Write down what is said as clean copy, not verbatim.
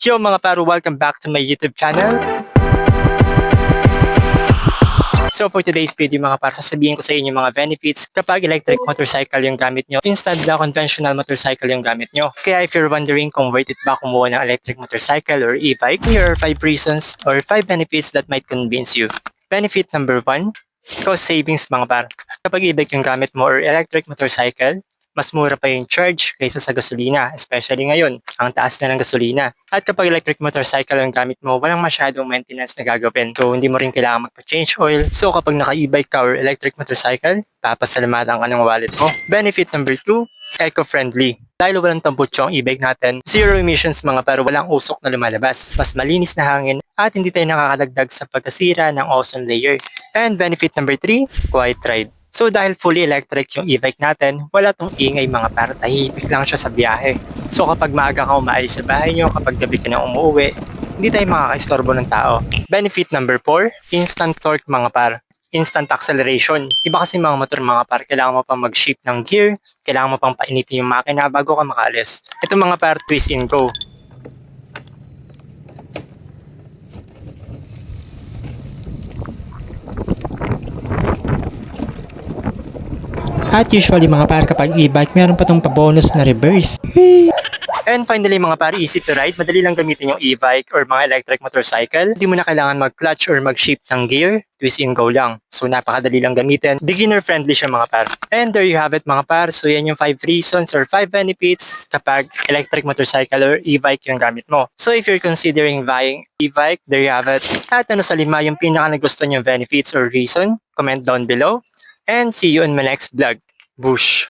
Yo mga paro, welcome back to my YouTube channel. So for today's video mga par, sasabihin ko sa inyo mga benefits kapag electric motorcycle yung gamit nyo instead na conventional motorcycle yung gamit nyo. Kaya if you're wondering kung worth it ba kumuha ng electric motorcycle or e-bike, here are 5 reasons or 5 benefits that might convince you. Benefit number 1, cost savings mga par. Kapag e-bike yung gamit mo or electric motorcycle, mas mura pa yung charge kaysa sa gasolina, especially ngayon, ang taas na ng gasolina. At kapag electric motorcycle ang gamit mo, walang masyadong maintenance na gagawin. So, hindi mo rin kailangan magpa-change oil. So, kapag naka-e-bike ka or electric motorcycle, papasalamatan ka ng wallet mo. Benefit number 2, eco-friendly. Dahil walang tambutso ang e-bike natin, zero emissions mga pero walang usok na lumalabas. Mas malinis na hangin at hindi tayo nakakadagdag sa pagkasira ng ozone layer. And benefit number 3, quiet ride. So dahil fully electric yung e-bike natin, wala tong ingay mga para tahimik lang siya sa biyahe. So kapag maaga ka umaalis sa bahay nyo, kapag gabi ka na umuwi, hindi tayo makakaistorbo ng tao. Benefit number 4, instant torque mga par. Instant acceleration. Iba kasi mga motor mga par, kailangan mo pang mag-shift ng gear, kailangan mo pang painitin yung makina bago ka makaalis. Ito mga par, twist and go. At usually mga par kapag e-bike meron pa tong pa-bonus na reverse. And finally mga par, easy to ride. Madali lang gamitin yung e-bike or mga electric motorcycle. Hindi mo na kailangan mag-clutch or mag-shift ng gear. Twist and go lang. So napakadali lang gamitin. Beginner friendly siya mga par. And there you have it mga par. So yan yung 5 reasons or 5 benefits kapag electric motorcycle or e-bike yung gamit mo. So if you're considering buying e-bike, there you have it. At ano sa 5 yung pinaka nagusto nyo benefits or reason? Comment down below. And see you in my next vlog. Bush!